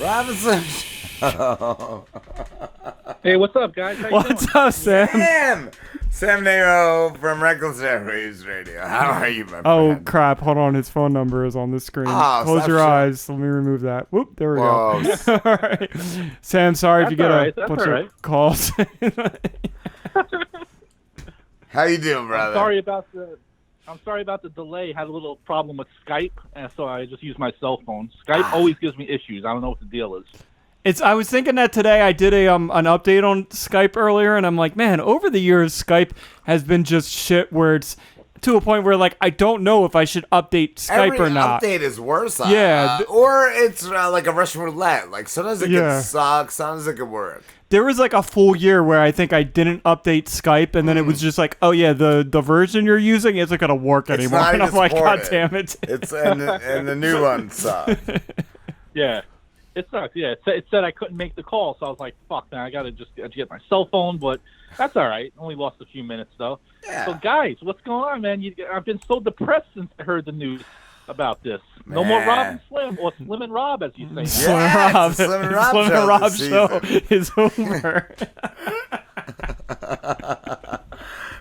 Robinson. Hey, what's up, guys? How you What's doing? up, Sam? Sam Namo from Reckless Airwaves Radio. How are you, my friend? Oh, crap. Hold on. His phone number is on the screen. Oh, Close stop your showing. eyes. Let me remove that. Whoop. There we Whoa. go. All right. Sam, sorry if you get That's a all bunch right. of calls. How you doing, brother? I'm sorry about the delay. Had a little problem with Skype, and so I just used my cell phone. Skype always gives me issues. I don't know what the deal is. I was thinking that today. I did an update on Skype earlier, and I'm like, man, over the years, Skype has been just shit where it's to a point where, like, I don't know if I should update Skype or not. Every update is worse. Yeah. Or it's like a Russian roulette. Like, sometimes it Yeah. can suck, sometimes it can work. There was like a full year where I think I didn't update Skype, and then it was just like, oh yeah, the version you're using isn't gonna work anymore. not And I'm even like, god supported. damn it. It's and the new one sucks. Yeah, it sucks. Yeah, it said I couldn't make the call, so I was like, fuck, man, I gotta get my cell phone, but that's all right. Only lost a few minutes though. Yeah. So guys, what's going on, man? I've been so depressed since I heard the news about this. No more Man. Rob and Slim, or Slim and Rob, as you say. Slim and Yeah, Rob, it's the Slim and Rob Slim show and Rob this show season. is over.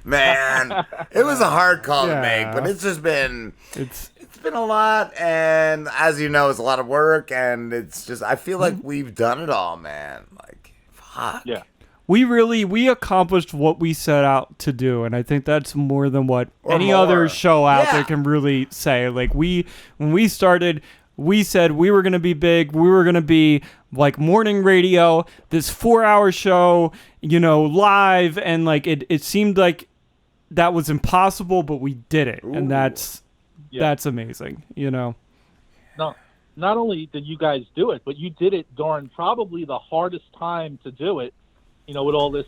Man, it was a hard call to Yeah. make, but it's just been It's been a lot, and as you know, it's a lot of work, and it's just I feel like we've done it all, man. Like, fuck. Yeah. we accomplished what we set out to do, and I think that's more than what Or any more. other show out Yeah. there can really say. Like when we started, we said we were gonna be big. We were gonna be like morning radio, this 4-hour show, live, and like it seemed like that was impossible, but we did it, Ooh. and that's amazing. No, not only did you guys do it, but you did it during probably the hardest time to do it. With all this,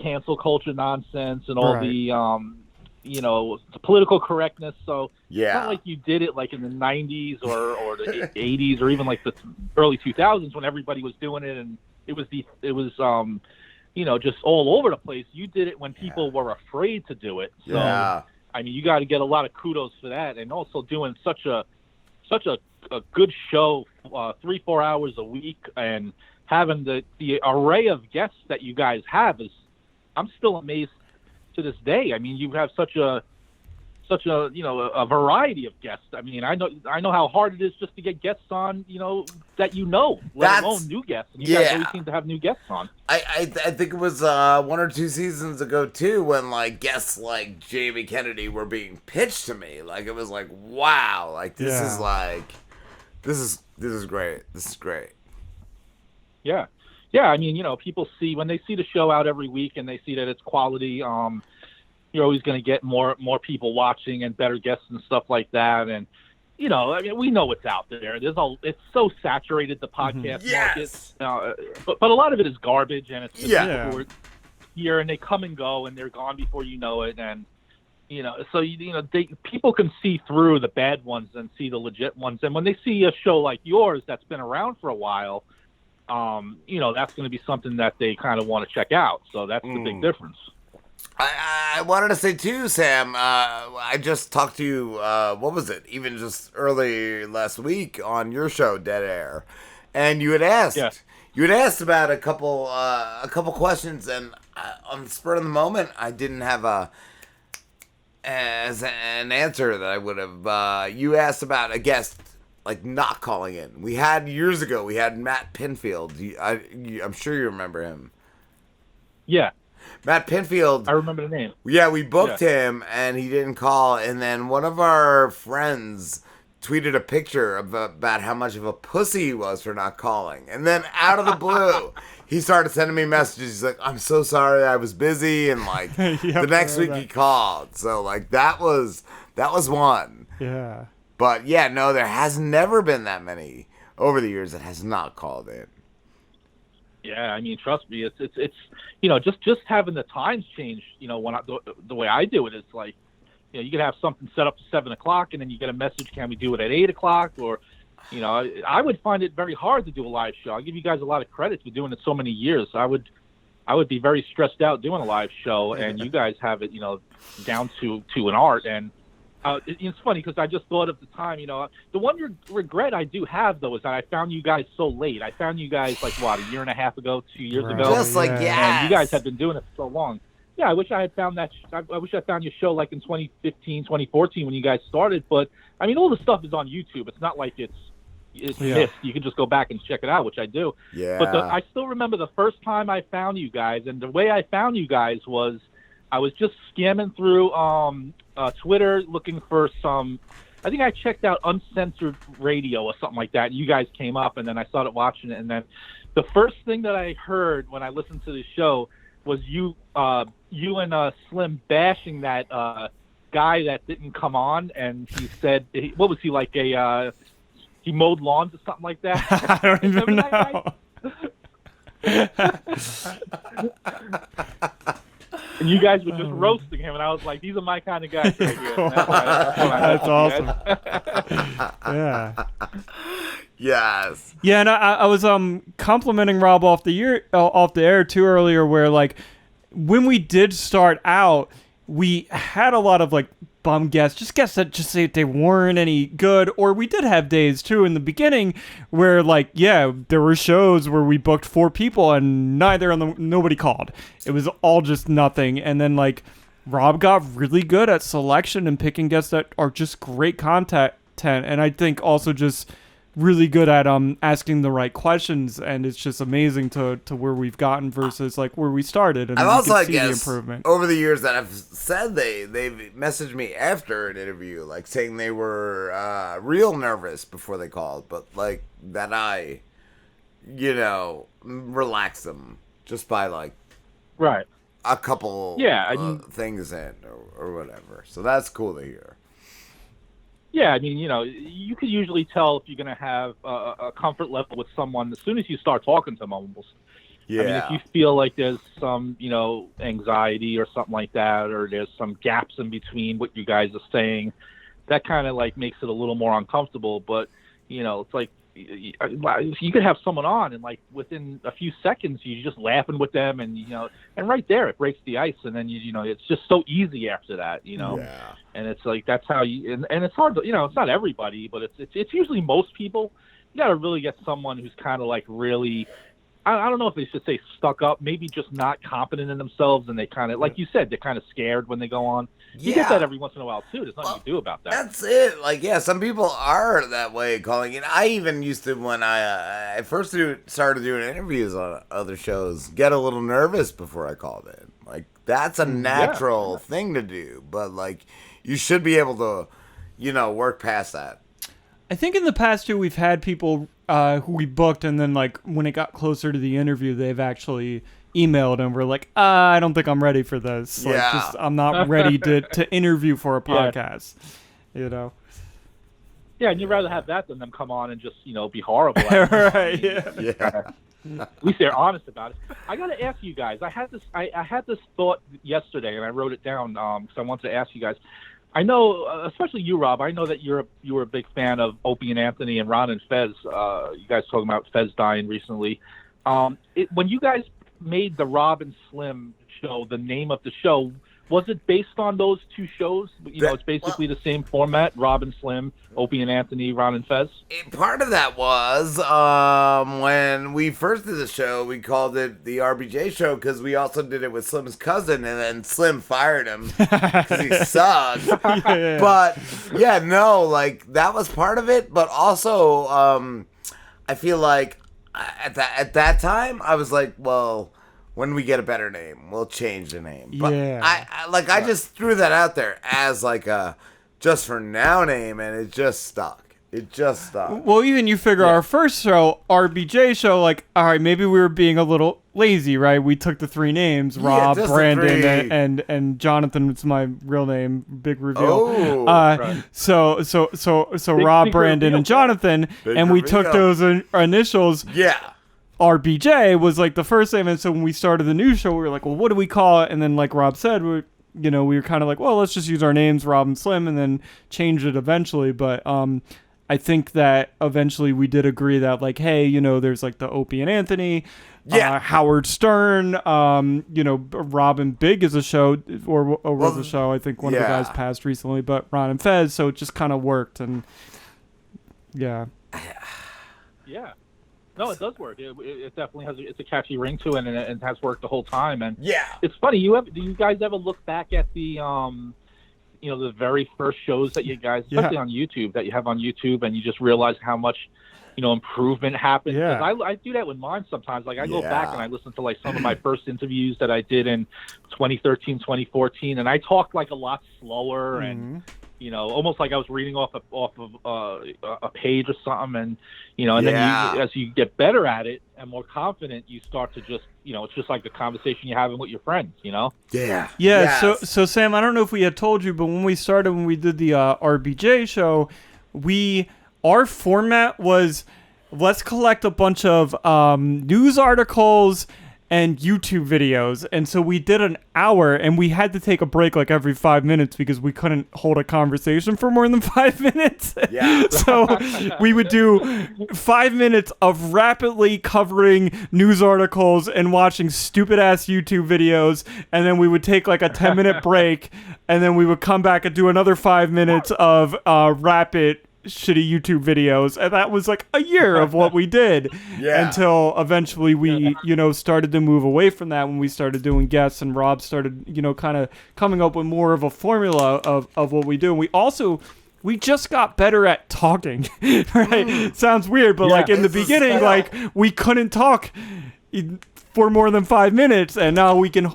cancel culture nonsense and all Right. the political correctness. So it's Yeah. not like you did it like in the 90s or the 80s or even like the early 2000s when everybody was doing it and it was just all over the place. You did it when people were afraid to do it. So, Yeah. I mean, you got to get a lot of kudos for that, and also doing such a good show, 3-4 hours a week, and having the array of guests that you guys have I'm still amazed to this day. I mean, you have such a a variety of guests. I mean, I know how hard it is just to get guests on, that let alone new guests. And you guys always seem to have new guests on. I think it was 1 or 2 seasons ago too when like guests like Jamie Kennedy were being pitched to me. Like it was like, wow, like this Yeah. is like this is great. This is great. Yeah. Yeah, I mean, people see when they see the show out every week and they see that it's quality, you're always going to get more people watching and better guests and stuff like that. And, I mean, we know what's out there. It's so saturated, the podcast Yes. market. But a lot of it is garbage, and it's just Yeah. people who are here and they come and go and they're gone before you know it. And, so, people can see through the bad ones and see the legit ones. And when they see a show like yours that's been around for a while, that's going to be something that they kind of want to check out. So that's the big difference. I wanted to say too, Sam. I just talked to you. What was it? Even just early last week on your show, Dead Air, and you had asked. Yeah. You had asked about a couple questions, and on the spur of the moment, I didn't have an answer that I would have. You asked about a guest like not calling in. We had years ago. We had Matt Pinfield. I'm sure you remember him. Yeah. Matt Pinfield. I remember the name. Yeah, we booked him, and he didn't call. And then one of our friends tweeted a picture about how much of a pussy he was for not calling. And then out of the blue, he started sending me messages. He's like, I'm so sorry, I was busy. And like the next week he called. So like that was one. yeah. But yeah, no, there has never been that many over the years that has not called in. Yeah, I mean, trust me, it's just having the times change. When the way I do it is like, you could have something set up to 7:00, and then you get a message, can we do it at 8:00? Or, I would find it very hard to do a live show. I give you guys a lot of credit for doing it so many years. I would be very stressed out doing a live show, and you guys have it, down to an art. And It's funny because I just thought of the time, the one regret I do have, though, is that I found you guys so late. I found you guys, like, what, a year and a half ago, 2 years ago? Just like, And you guys have been doing it for so long. Yeah, I wish I had found that. I wish I found your show, like, in 2015, 2014 when you guys started. But, I mean, all the stuff is on YouTube. It's not like it's missed. You can just go back and check it out, which I do. Yeah. But I still remember the first time I found you guys, and the way I found you guys was I was just scamming through Twitter looking for some. I think I checked out Uncensored Radio or something like that. And you guys came up, and then I started watching it. And then the first thing that I heard when I listened to the show was you and Slim bashing that guy that didn't come on, and he said, what was he, like he mowed lawns or something like that? I don't even know. And you guys were just roasting him, and I was like, these are my kind of guys right here. That's awesome. Yeah. Yes. Yeah, and I was complimenting Rob off the air too earlier, where like when we did start out, we had a lot of like bum guests, just guests that just say they weren't any good, or we did have days too in the beginning where like, yeah, there were shows where we booked 4 people and nobody called. It was all just nothing. And then like Rob got really good at selection and picking guests that are just great content, and I think also just really good at asking the right questions, and it's just amazing to where we've gotten versus like where we started, and I've you also, can I see guess, the improvement over the years that I've said they've messaged me after an interview, like saying they were real nervous before they called, but like that I, relax them just by like right a couple things in or whatever. So that's cool to hear. Yeah, I mean, you could usually tell if you're going to have a comfort level with someone as soon as you start talking to them almost. Yeah. I mean, if you feel like there's some, anxiety or something like that, or there's some gaps in between what you guys are saying, that kind of like makes it a little more uncomfortable. But, it's like you could have someone on and like within a few seconds you're just laughing with them, and and right there it breaks the ice, and then it's just so easy after that, Yeah. And it's like that's how you and it's hard to it's not everybody, but it's usually most people. You got to really get someone who's kind of like really, I don't know if they should say stuck up, maybe just not confident in themselves, and they kind of, like you said, they're kind of scared when they go on. You get that every once in a while too. There's nothing you can do about that. That's it. Like, yeah, some people are that way calling. And I even used to, when I first started doing interviews on other shows, get a little nervous before I called in. Like, that's a natural thing to do. But, like, you should be able to, work past that. I think in the past too, we've had people who we booked, and then like when it got closer to the interview, they've actually emailed and we're like, I don't think I'm ready for this. Like, I'm not ready to interview for a podcast. Yeah, and you'd rather have that than them come on and just be horrible. Right? Yeah. At least they're honest about it. I got to ask you guys. I had this thought yesterday, and I wrote it down because I wanted to ask you guys. I know, especially you, Rob. I know that you were a big fan of Opie and Anthony and Ron and Fez. You guys talking about Fez dying recently. When you guys made the Rob and Slim show, the name of the show, was it based on those 2 shows? It's basically the same format: Rob and Slim, Opie and Anthony, Ron and Fez. Part of that was when we first did the show, we called it the RBJ show because we also did it with Slim's cousin, and then Slim fired him because he sucked. Yeah. But like that was part of it. But also, I feel like at that time, I was like, well, when we get a better name, we'll change the name. But I just threw that out there as like a just for now name, and it just stuck. Well, even you figure our first show, RBJ show, like, all right, maybe we were being a little lazy, right? We took the 3 names, Rob, Brandon, and Jonathan. It's my real name. Big reveal. Oh, right. So Rob, Brandon, and Jonathan, and we took those initials. Yeah. RBJ was like the first name, and so when we started the new show, we were like, well, what do we call it? And then, like Rob said, we were kind of like, well, let's just use our names, Rob and Slim, and then change it eventually. But I think that eventually we did agree that, like, hey, you know, there's like the Opie and Anthony, Howard Stern, you know, Robin Big is a show, or was a show. I think one of the guys passed recently, but Ron and Fez, so it just kind of worked, and yeah. No, it does work. It definitely has. It's a catchy ring to it, and it has worked the whole time. And it's funny. Do you guys ever look back at the, you know, the very first shows that you guys, especially on YouTube, that you have on YouTube, and you just realize how much, you know, improvement happened? Yeah. 'Cause I do that with mine sometimes. Like I go back and I listen to like some of my first interviews that I did in 2013, 2014, and I talked like a lot slower and. You know, almost like I was reading off of a page or something, and you know, and then as you get better at it and more confident, you start to just, you know, it's just like the conversation you're having with your friends, you know. So Sam, I don't know if we had told you, but when we did the RBJ show, our format was, let's collect a bunch of news articles and YouTube videos, and so we did an hour, and we had to take a break like every 5 minutes because we couldn't hold a conversation for more than 5 minutes. So we would do 5 minutes of rapidly covering news articles and watching stupid ass YouTube videos, and then we would take like a 10-minute break, and then we would come back and do another 5 minutes of rapid shitty YouTube videos, and that was like a year of what we did until eventually we, you know, started to move away from that when we started doing guests, and Rob started, you know, kind of coming up with more of a formula of what we do. And we just got better at talking, right? Sounds weird, but like in the beginning, like we couldn't talk for more than 5 minutes, and now we can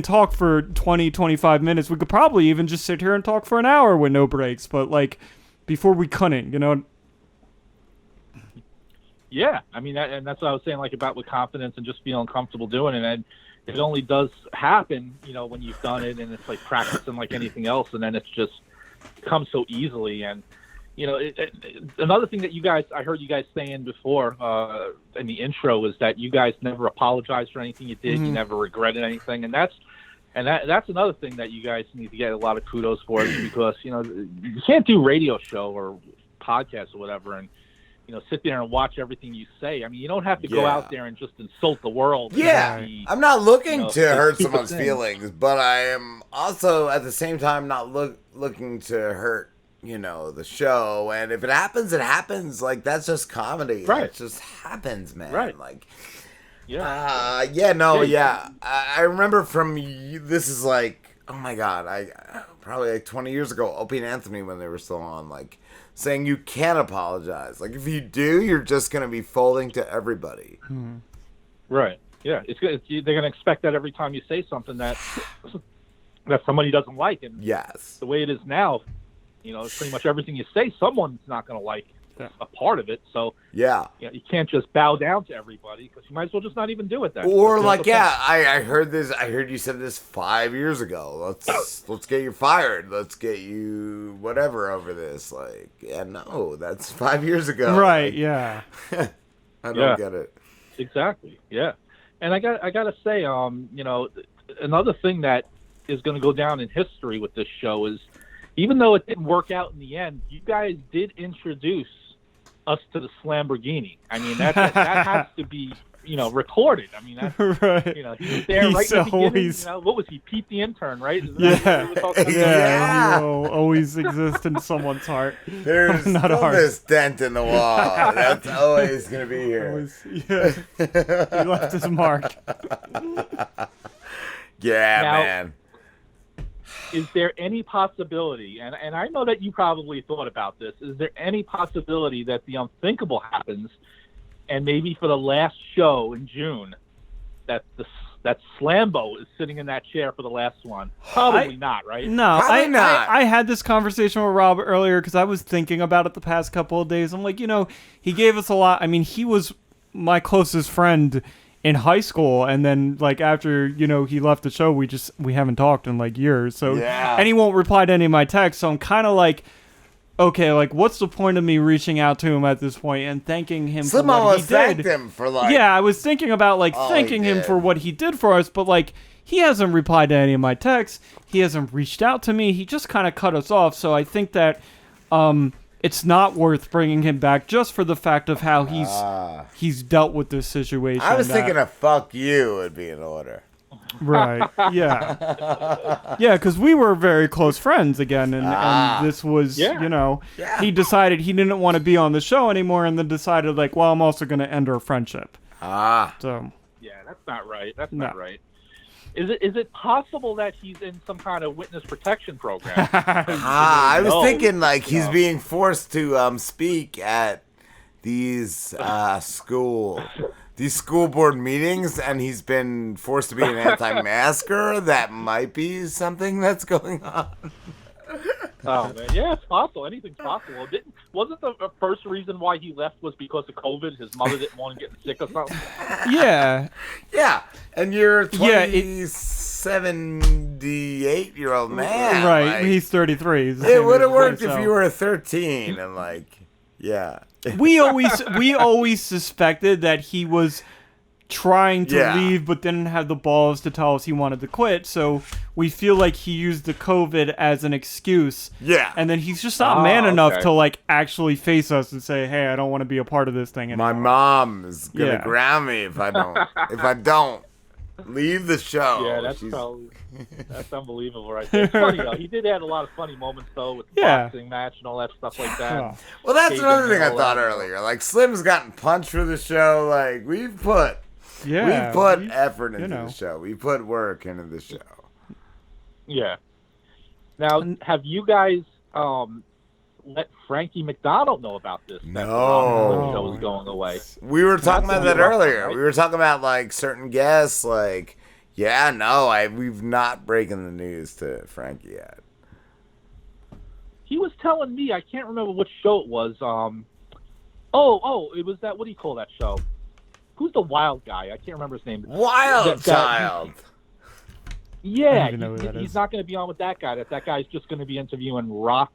talk for 20-25 minutes. We could probably even just sit here and talk for an hour with no breaks, but like before we couldn't, you know. Yeah, I mean, and that's what I was saying, like about with confidence and just feeling comfortable doing it. And it only does happen, you know, when you've done it, and it's like practicing like anything else, and then it's just comes so easily. And you know, another thing that I heard you guys saying before in the intro is that you guys never apologized for anything you did. You never regretted anything, and that's another thing that you guys need to get a lot of kudos for, because, you know, you can't do radio show or podcast or whatever and, you know, sit there and watch everything you say. I mean, you don't have to go out there and just insult the world. I'm not looking to hurt someone's feelings, but I am also at the same time not looking to hurt, you know, the show. And if it happens, it happens. Like, that's just comedy. Right. It just happens, man. Right. Like, I remember from this is like, oh my god, I probably like 20 years ago, Opie and Anthony, when they were still on, like saying you can't apologize. Like if you do, you're just gonna be folding to everybody. Right. Yeah. They're gonna expect that every time you say something that somebody doesn't like, and the way it is now, you know, pretty much everything you say, someone's not gonna like. A part of it, so you know, you can't just bow down to everybody, because you might as well just not even do it. Or like, I heard this. I heard you said this 5 years ago. Let's get you fired. Let's get you whatever over this. Like, no, that's 5 years ago. Right? Like, I don't get it. Exactly. Yeah, and I gotta say, you know, another thing that is going to go down in history with this show is, even though it didn't work out in the end, you guys did introduce us to the Slamborghini. I mean, that has to be, you know, recorded. I mean, that's, right. You know, he was there right in the beginning. You know, what was he, Pete the intern, right? He will always exist in someone's heart. There's not a heart. This dent in the wall. That's always gonna be here. He left his mark. Man. Is there any possibility, and I know that you probably thought about this, is there any possibility that the unthinkable happens, and maybe for the last show in June, that Slambo is sitting in that chair for the last one? Probably not, right? No, Probably not. I had this conversation with Rob earlier because I was thinking about it the past couple of days. I'm like, you know, he gave us a lot. I mean, he was my closest friend in high school, and then like after, you know, he left the show, we haven't talked in like years. So and he won't reply to any of my texts, so I'm kind of like, okay, like what's the point of me reaching out to him at this point and thanking him for what he did? Him for like, I was thinking about like thanking him for what he did for us, but like he hasn't replied to any of my texts, he hasn't reached out to me, he just kind of cut us off. So I think that it's not worth bringing him back just for the fact of how he's dealt with this situation. I was thinking a fuck you would be in order. Right. Yeah. Yeah, because we were very close friends again, and this was, he decided he didn't want to be on the show anymore, and then decided, like, well, I'm also going to end our friendship. So. Yeah, that's not right. That's not right. Is it possible that he's in some kind of witness protection program? I was thinking, like, he's being forced to speak at these school board meetings, and he's been forced to be an anti-masker. That might be something that's going on. Oh man, yeah, it's possible. Anything's possible. Wasn't the first reason why he left was because of COVID? His mother didn't want him getting sick or something. Yeah. And you're a 78-year-old man. Right. Like, he's 33. It would have worked if you were 13 and We always suspected that he was trying to leave but didn't have the balls to tell us he wanted to quit, so we feel like he used the COVID as an excuse. Yeah. And then he's just not man enough to, like, actually face us and say, hey, I don't want to be a part of this thing anymore. My mom is going to ground me if I don't leave the show. Yeah, that's unbelievable right there. It's funny, though. He did have a lot of funny moments, though, with the boxing match and all that stuff like that. Well, that's another thing I thought earlier. Like, Slim's gotten punched for the show. Like, we've put effort into the show. We put work into the show. Yeah. Now, have you guys let Frankie McDonald know about this? No. The show was going away. We were talking about that earlier. Right? We were talking about, like, certain guests, like, we've not breaking the news to Frankie yet. He was telling me, I can't remember which show it was. It was that, what do you call that show? Who's the wild guy? I can't remember his name. Wild Child. Yeah, he's not going to be on with that guy. That guy's just going to be interviewing rock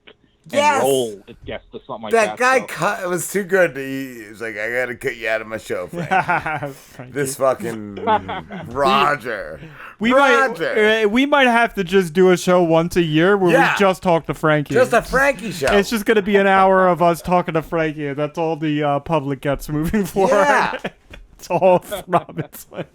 and roll guests or something like that. That guy it was too good. He was like, I got to cut you out of my show, Frankie. This fucking Roger. We might have to just do a show once a year where we just talk to Frankie. Just a Frankie show. It's just going to be an hour of us talking to Frankie. That's all the public gets moving forward. Yeah. It's all Robinson.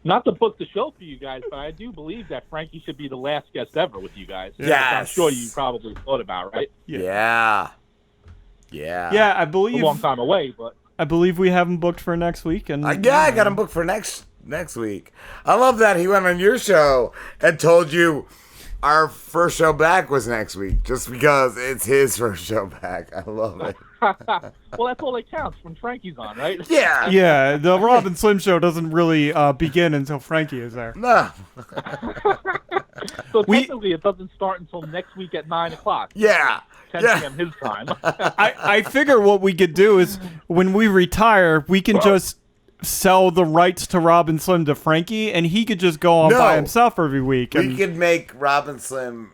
Not to book the show for you guys, but I do believe that Frankie should be the last guest ever with you guys. Yes. I'm sure you probably thought about, right? Yeah. I believe a long time away, but I believe we have him booked for next week. And I got him booked for next week. I love that he went on your show and told you our first show back was next week, just because it's his first show back. I love it. Well, that's all that counts when Frankie's on, right? Yeah. Yeah, the Rob and Slim show doesn't really begin until Frankie is there. No. So technically, it doesn't start until next week at 9 o'clock. Yeah. 10 p.m. his time. I figure what we could do is when we retire, we can just sell the rights to Rob and Slim to Frankie, and he could just go on by himself every week. We could make Rob and Slim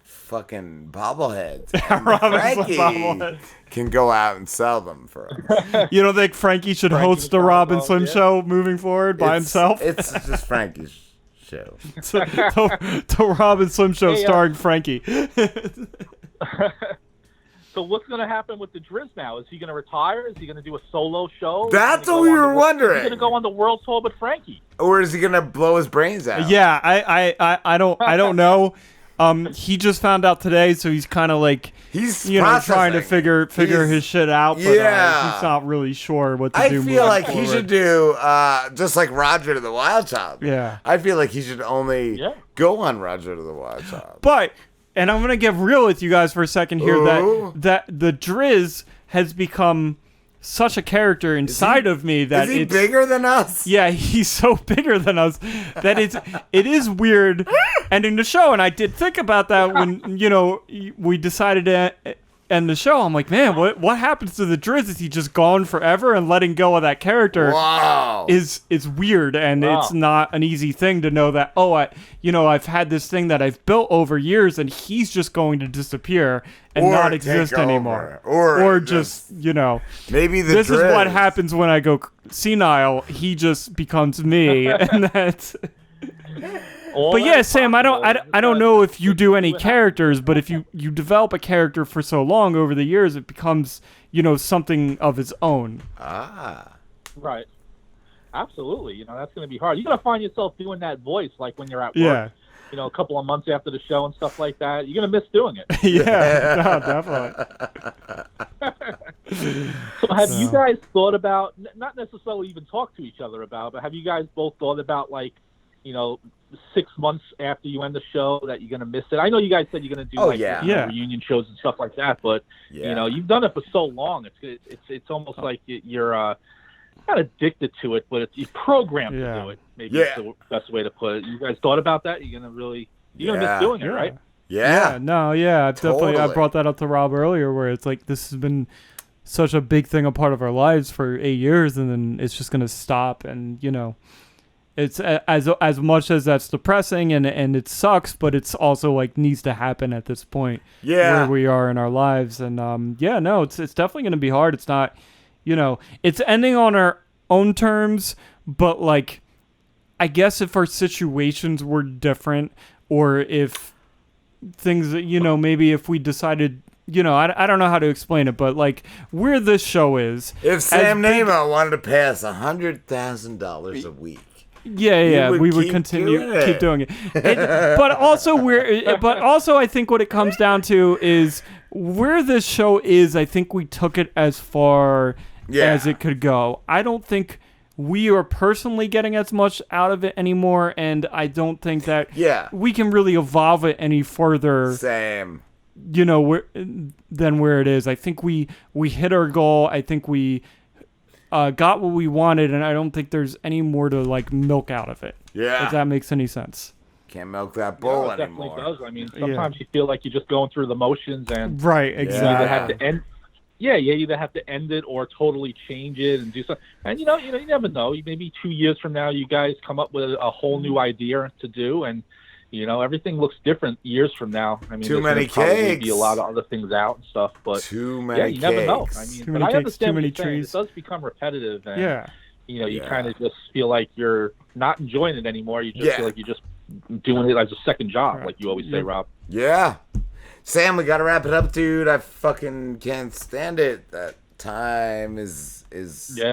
fucking bobbleheads. Frankie can go out and sell them for us. You don't think Frankie should host the Rob and Slim show moving forward by himself? It's just Frankie's show. The Rob and Slim show starring Frankie. So what's going to happen with the Drizz now? Is he going to retire? Is he going to do a solo show? That's what we were wondering. Is he going to go on the world tour with Frankie? Or is he going to blow his brains out? Yeah, I don't know. He just found out today, so he's kind of like he's trying to figure his shit out. But, he's not really sure what to do. I feel like he should do just like Roger to the Wild Child. Yeah, I feel like he should only go on Roger to the Wild Child. But and I'm gonna get real with you guys for a second here. That the Drizz has become such a character inside of me that it's bigger than us. Yeah, he's so bigger than us that it is weird ending the show. And I did think about that when we decided to end the show. I'm like, man, what happens to the Drizz? Is he just gone forever? And letting go of that character is weird, and it's not an easy thing to know that. I've had this thing that I've built over years, and he's just going to disappear and not exist anymore, or just maybe this is what happens when I go senile. He just becomes me, and that's. But yeah, Sam, I don't know if you do any characters, but if you develop a character for so long over the years, it becomes, something of its own. Right. Absolutely. That's going to be hard. You're going to find yourself doing that voice like when you're at work. Yeah. A couple of months after the show and stuff like that. You're going to miss doing it. Yeah, no, definitely. So have you guys thought about, not necessarily even talk to each other about, but have you guys both thought about 6 months after you end the show that you're going to miss it? I know you guys said you're going to do reunion shows and stuff like that, but you've done it for so long. It's almost like you're not addicted to it, but you're programmed to do it. Maybe that's the best way to put it. You guys thought about that? You're going to miss doing it, right? Yeah. Definitely. I brought that up to Rob earlier, where it's like this has been such a big thing, a part of our lives for 8 years, and then it's just going to stop. And it's as much as that's depressing and it sucks, but it's also like needs to happen at this point where we are in our lives. And it's definitely going to be hard. It's not, it's ending on our own terms, but like, I guess if our situations were different, or if things, maybe if we decided, I don't know how to explain it, but like where this show is. If Sam Namo wanted to pass $100,000 a week. We would keep doing it. But also I think what it comes down to is where this show is. I think we took it as far as it could go. I don't think we are personally getting as much out of it anymore, and I don't think that we can really evolve it any further. Same. Than where it is. I think we hit our goal. I think we got what we wanted, and I don't think there's any more to like milk out of it. Yeah. If that makes any sense. Can't milk that bull it anymore. Definitely does. I mean, sometimes you feel like you're just going through the motions, and right, exactly. You either have to end. You either have to end it or totally change it and do something. And you never know. Maybe 2 years from now, you guys come up with a whole new idea to do, and everything looks different years from now. I mean, too many cakes. Be a lot of other things out and stuff, but too many you never know. I mean, but I understand too many what you're trees. saying. It does become repetitive, and you kind of just feel like you're not enjoying it anymore. You just feel like you're just doing it as a second job, like you always say, Rob. Yeah. Sam, we gotta wrap it up, dude. I fucking can't stand it. That time is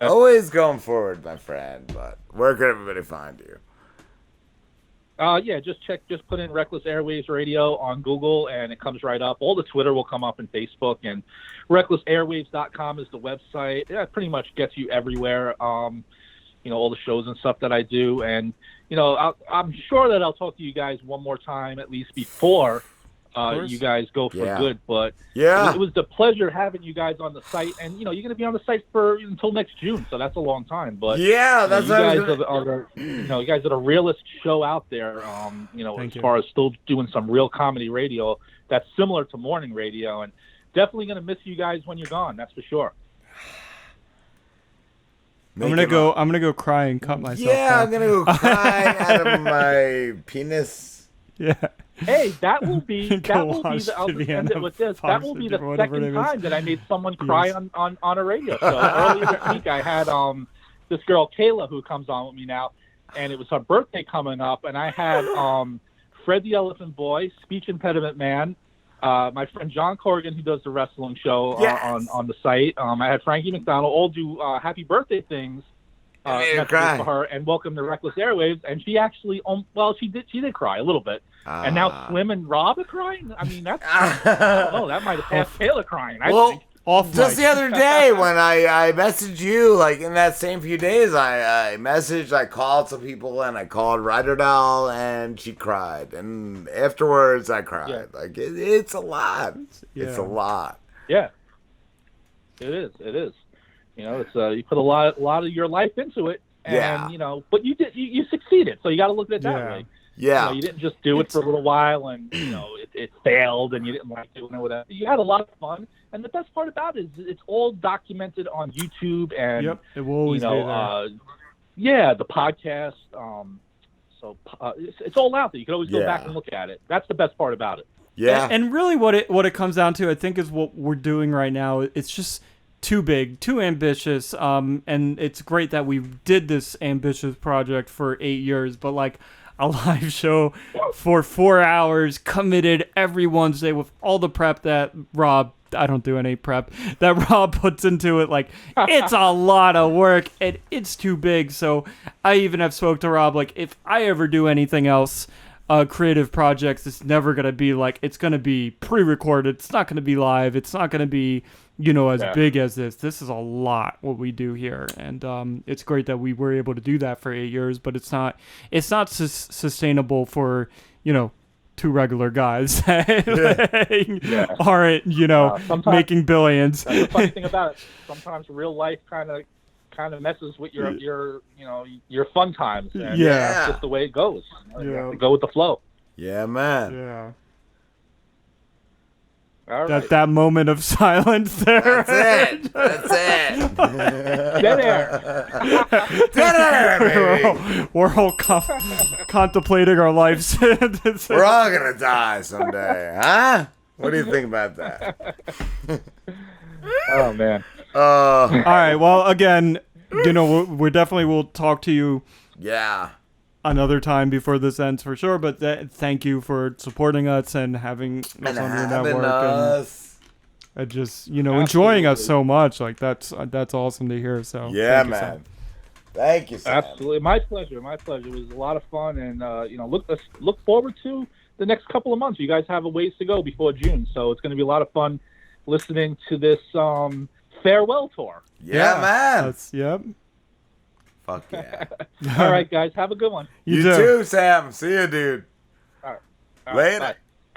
always going forward, my friend. But where can everybody find you? Just put in Reckless Airwaves Radio on Google, and it comes right up. All the Twitter will come up, and Facebook, and recklessairwaves.com is the website. That pretty much gets you everywhere. All the shows and stuff that I do, and I'm sure that I'll talk to you guys one more time at least before you guys go for good. But it was the pleasure having you guys on the site, and you're going to be on the site until next June, so that's a long time. But that's you guys you guys are the realest show out there. As far as still doing some real comedy radio that's similar to morning radio, and definitely going to miss you guys when you're gone. That's for sure. I'm gonna go cry and cut myself. Yeah, I'm gonna go cry out of my penis. Yeah. Hey, that will be I'll just end it with this. That will be the second time that I made someone cry on a radio show. Earlier this week, I had this girl Kayla who comes on with me now, and it was her birthday coming up, and I had Fred the Elephant Boy, speech impediment man, my friend John Corrigan, who does the wrestling show on the site. I had Frankie McDonald all do happy birthday things for her and welcome to Reckless Airwaves, and she actually she did cry a little bit. And now Slim and Rob are crying. I mean, that's that might have passed Taylor crying. I think. Just the other day when I messaged you, like in that same few days, I called some people, and I called Ryder Doll, and she cried, and afterwards I cried. Yeah. Like it's a lot. Yeah. It's a lot. Yeah, it is. It's you put a lot of your life into it, and but you succeeded, so you got to look at it that way. Yeah, you didn't just do it for a little while, and it failed, and you didn't like doing it, whatever. You had a lot of fun, and the best part about it is it's all documented on YouTube, and it will always be there. The podcast. So it's all out there. You can always go back and look at it. That's the best part about it. Yeah, and really, what it comes down to, I think, is what we're doing right now. It's just too big, too ambitious, and it's great that we did this ambitious project for 8 years, but like, a live show for 4 hours, committed every Wednesday with all the prep that Rob, I don't do any prep, that Rob puts into it. Like, it's a lot of work and it's too big. So I even have spoke to Rob, like, if I ever do anything else, creative projects, it's never going to be like, it's going to be pre-recorded. It's not going to be live. It's not going to be, as big as this. This is a lot what we do here. And it's great that we were able to do that for 8 years, but it's not sustainable for, two regular guys that aren't, making billions. That's the funny thing about it. Sometimes real life kind of messes with your fun times. And that's just the way it goes. You have to go with the flow. Yeah, man. Yeah. All right. That moment of silence there. That's it. Dead air. Dead air, baby. We're all contemplating our lives. We're all gonna die someday, huh? What do you think about that? Oh man. All right. Well, again, we definitely will talk to you. Yeah. Another time before this ends for sure, but thank you for supporting us and having us on your network and just enjoying us so much. Like that's awesome to hear. So yeah, man. Thank you, Sam. Absolutely, my pleasure. It was a lot of fun, and let's look forward to the next couple of months. You guys have a ways to go before June, so it's going to be a lot of fun listening to this farewell tour. Yeah, man. Yep. Fuck yeah. All right, guys. Have a good one. You too, Sam. See you, dude. All right. Later. Bye.